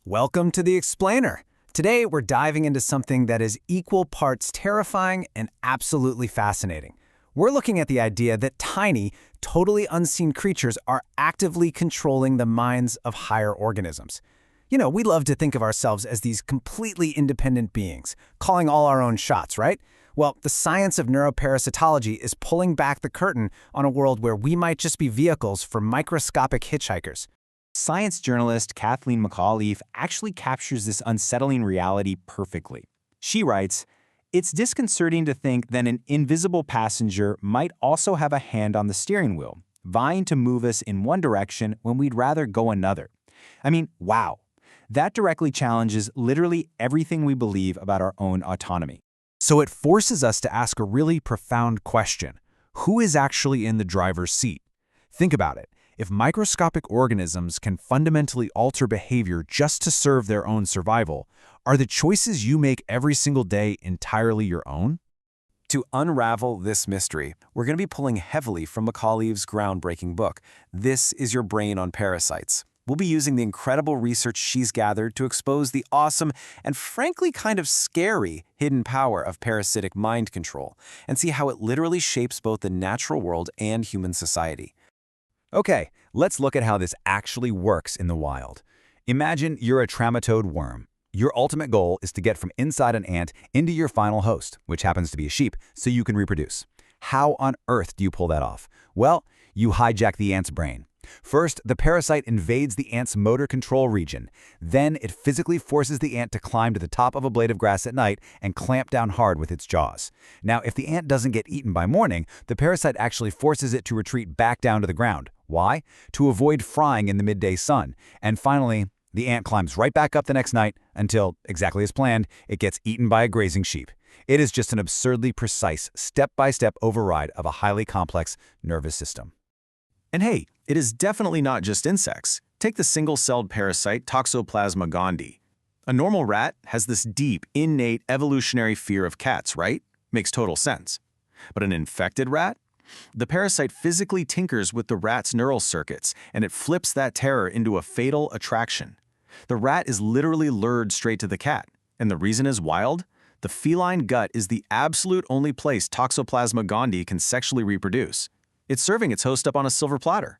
Welcome to the Explainer. Today, we're diving into something that is equal parts terrifying and absolutely fascinating. We're looking at the idea that tiny, totally unseen creatures are actively controlling the minds of higher organisms. We love to think of ourselves as these completely independent beings, calling all our own shots, right? Well, the science of neuroparasitology is pulling back the curtain on a world where we might just be vehicles for microscopic hitchhikers. Science journalist Kathleen McAuliffe actually captures this unsettling reality perfectly. She writes, "It's disconcerting to think that an invisible passenger might also have a hand on the steering wheel, vying to move us in one direction when we'd rather go another." I mean, wow. That directly challenges literally everything we believe about our own autonomy. So it forces us to ask a really profound question. Who is actually in the driver's seat? Think about it. If microscopic organisms can fundamentally alter behavior just to serve their own survival, are the choices you make every single day entirely your own? To unravel this mystery, we're going to be pulling heavily from McAuliffe's groundbreaking book, This Is Your Brain on Parasites. We'll be using the incredible research she's gathered to expose the awesome and frankly kind of scary hidden power of parasitic mind control and see how it literally shapes both the natural world and human society. Okay, let's look at how this actually works in the wild. Imagine you're a trematode worm. Your ultimate goal is to get from inside an ant into your final host, which happens to be a sheep, so you can reproduce. How on earth do you pull that off? Well, you hijack the ant's brain. First, the parasite invades the ant's motor control region. Then, it physically forces the ant to climb to the top of a blade of grass at night and clamp down hard with its jaws. Now, if the ant doesn't get eaten by morning, the parasite actually forces it to retreat back down to the ground. Why? To avoid frying in the midday sun. And finally, the ant climbs right back up the next night until, exactly as planned, it gets eaten by a grazing sheep. It is just an absurdly precise, step-by-step override of a highly complex nervous system. And hey, it is definitely not just insects. Take the single-celled parasite Toxoplasma gondii. A normal rat has this deep, innate evolutionary fear of cats, right? Makes total sense. But an infected rat? The parasite physically tinkers with the rat's neural circuits, and it flips that terror into a fatal attraction. The rat is literally lured straight to the cat. And the reason is wild? The feline gut is the absolute only place Toxoplasma gondii can sexually reproduce. It's serving its host up on a silver platter.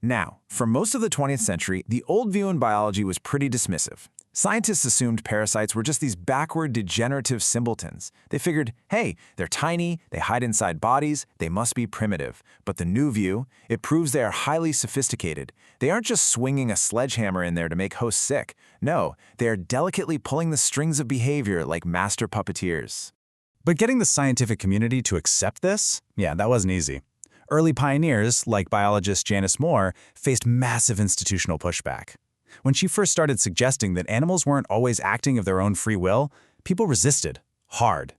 Now, for most of the 20th century, the old view in biology was pretty dismissive. Scientists assumed parasites were just these backward, degenerative simpletons. They figured, hey, they're tiny, they hide inside bodies, they must be primitive. But the new view, it proves they are highly sophisticated. They aren't just swinging a sledgehammer in there to make hosts sick. No, they are delicately pulling the strings of behavior like master puppeteers. But getting the scientific community to accept this? Yeah, that wasn't easy. Early pioneers, like biologist Janice Moore, faced massive institutional pushback. When she first started suggesting that animals weren't always acting of their own free will, people resisted, hard.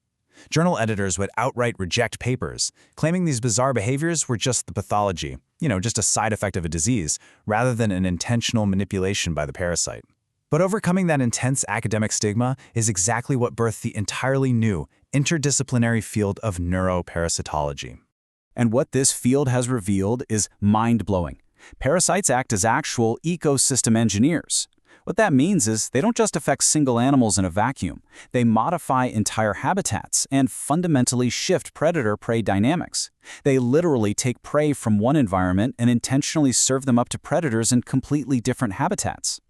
Journal editors would outright reject papers, claiming these bizarre behaviors were just the pathology, just a side effect of a disease, rather than an intentional manipulation by the parasite. But overcoming that intense academic stigma is exactly what birthed the entirely new, interdisciplinary field of neuroparasitology. And what this field has revealed is mind-blowing. Parasites act as actual ecosystem engineers. What that means is they don't just affect single animals in a vacuum. They modify entire habitats and fundamentally shift predator-prey dynamics. They literally take prey from one environment and intentionally serve them up to predators in completely different habitats.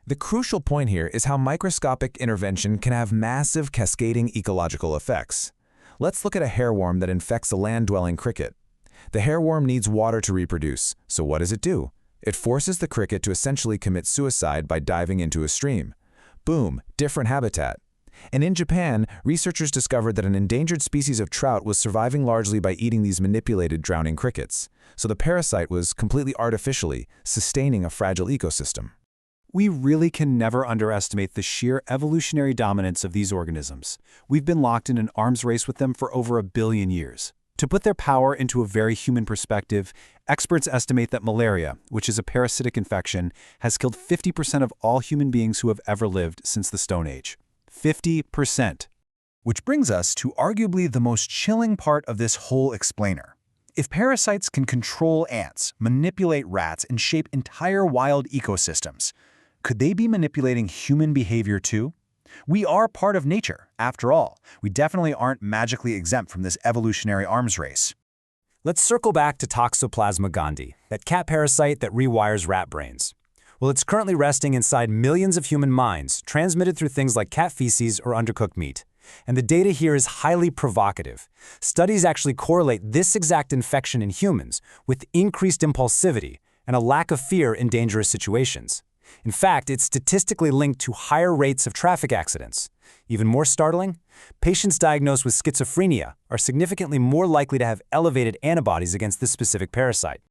The crucial point here is how microscopic intervention can have massive cascading ecological effects. Let's look at a hairworm that infects a land-dwelling cricket. The hairworm needs water to reproduce, so what does it do? It forces the cricket to essentially commit suicide by diving into a stream. Boom, different habitat. And in Japan, researchers discovered that an endangered species of trout was surviving largely by eating these manipulated drowning crickets. So the parasite was completely artificially sustaining a fragile ecosystem. We really can never underestimate the sheer evolutionary dominance of these organisms. We've been locked in an arms race with them for over 1 billion years. To put their power into a very human perspective, experts estimate that malaria, which is a parasitic infection, has killed 50% of all human beings who have ever lived since the Stone Age. 50%. Which brings us to arguably the most chilling part of this whole explainer. If parasites can control ants, manipulate rats, and shape entire wild ecosystems, Could they be manipulating human behavior too? We are part of nature, after all. We definitely aren't magically exempt from this evolutionary arms race. Let's circle back to Toxoplasma gondii, that cat parasite that rewires rat brains. Well, it's currently resting inside millions of human minds, transmitted through things like cat feces or undercooked meat. And the data here is highly provocative. Studies actually correlate this exact infection in humans with increased impulsivity and a lack of fear in dangerous situations. In fact, it's statistically linked to higher rates of traffic accidents. Even more startling, patients diagnosed with schizophrenia are significantly more likely to have elevated antibodies against this specific parasite.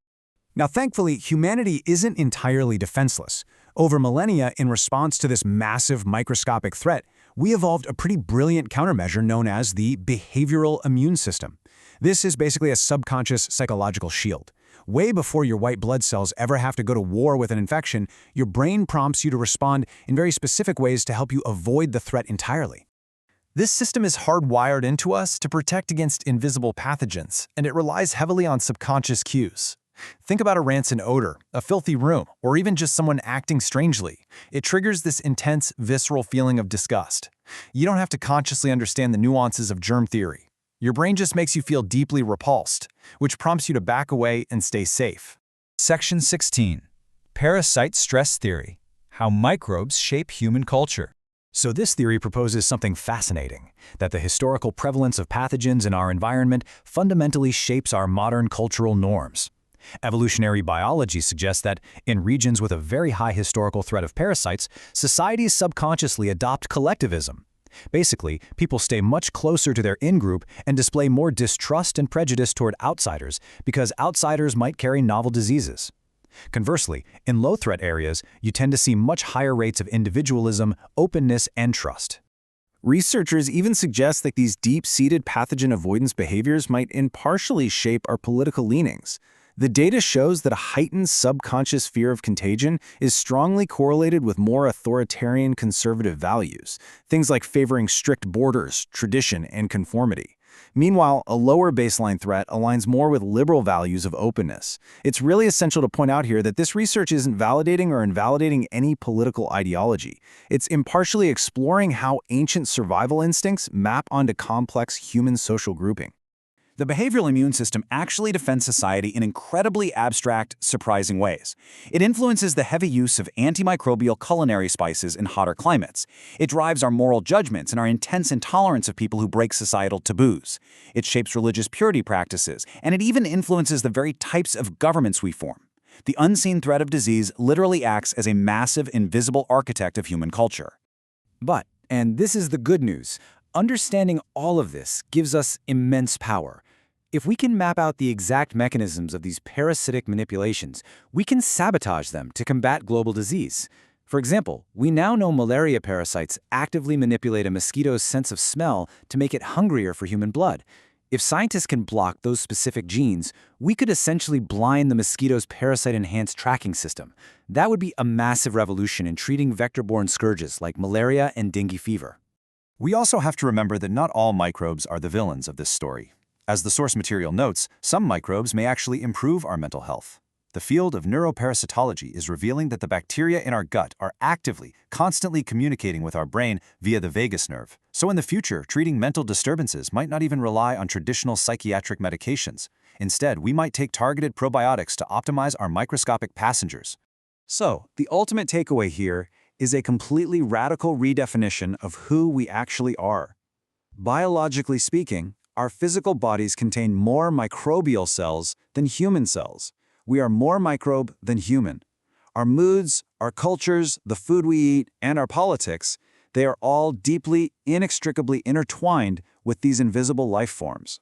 Now, thankfully, humanity isn't entirely defenseless. Over millennia, in response to this massive microscopic threat, we evolved a pretty brilliant countermeasure known as the behavioral immune system. This is basically a subconscious psychological shield. Way before your white blood cells ever have to go to war with an infection, your brain prompts you to respond in very specific ways to help you avoid the threat entirely. This system is hardwired into us to protect against invisible pathogens, and it relies heavily on subconscious cues. Think about a rancid odor, a filthy room, or even just someone acting strangely. It triggers this intense, visceral feeling of disgust. You don't have to consciously understand the nuances of germ theory. Your brain just makes you feel deeply repulsed, which prompts you to back away and stay safe. Section 16. Parasite Stress Theory. How Microbes Shape Human Culture. So this theory proposes something fascinating, that the historical prevalence of pathogens in our environment fundamentally shapes our modern cultural norms. Evolutionary biology suggests that, in regions with a very high historical threat of parasites, societies subconsciously adopt collectivism. Basically, people stay much closer to their in-group and display more distrust and prejudice toward outsiders because outsiders might carry novel diseases. Conversely, in low-threat areas, you tend to see much higher rates of individualism, openness, and trust. Researchers even suggest that these deep-seated pathogen avoidance behaviors might impartially shape our political leanings. The data shows that a heightened subconscious fear of contagion is strongly correlated with more authoritarian conservative values, things like favoring strict borders, tradition, and conformity. Meanwhile, a lower baseline threat aligns more with liberal values of openness. It's really essential to point out here that this research isn't validating or invalidating any political ideology. It's impartially exploring how ancient survival instincts map onto complex human social grouping. The behavioral immune system actually defends society in incredibly abstract, surprising ways. It influences the heavy use of antimicrobial culinary spices in hotter climates. It drives our moral judgments and our intense intolerance of people who break societal taboos. It shapes religious purity practices, and it even influences the very types of governments we form. The unseen threat of disease literally acts as a massive, invisible architect of human culture. But, and this is the good news, understanding all of this gives us immense power. If we can map out the exact mechanisms of these parasitic manipulations, we can sabotage them to combat global disease. For example, we now know malaria parasites actively manipulate a mosquito's sense of smell to make it hungrier for human blood. If scientists can block those specific genes, we could essentially blind the mosquito's parasite-enhanced tracking system. That would be a massive revolution in treating vector-borne scourges like malaria and dengue fever. We also have to remember that not all microbes are the villains of this story. As the source material notes, some microbes may actually improve our mental health. The field of neuroparasitology is revealing that the bacteria in our gut are actively, constantly communicating with our brain via the vagus nerve. So in the future, treating mental disturbances might not even rely on traditional psychiatric medications. Instead, we might take targeted probiotics to optimize our microscopic passengers. So, the ultimate takeaway here is a completely radical redefinition of who we actually are. Biologically speaking, our physical bodies contain more microbial cells than human cells. We are more microbe than human. Our moods, our cultures, the food we eat, and our politics, they are all deeply, inextricably intertwined with these invisible life forms.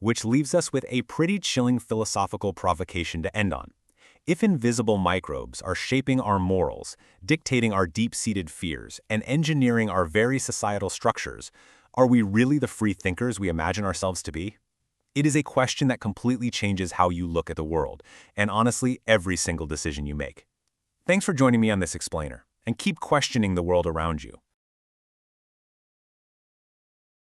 Which leaves us with a pretty chilling philosophical provocation to end on. If invisible microbes are shaping our morals, dictating our deep-seated fears, and engineering our very societal structures, are we really the free thinkers we imagine ourselves to be? It is a question that completely changes how you look at the world, and honestly, every single decision you make. Thanks for joining me on this explainer, and keep questioning the world around you.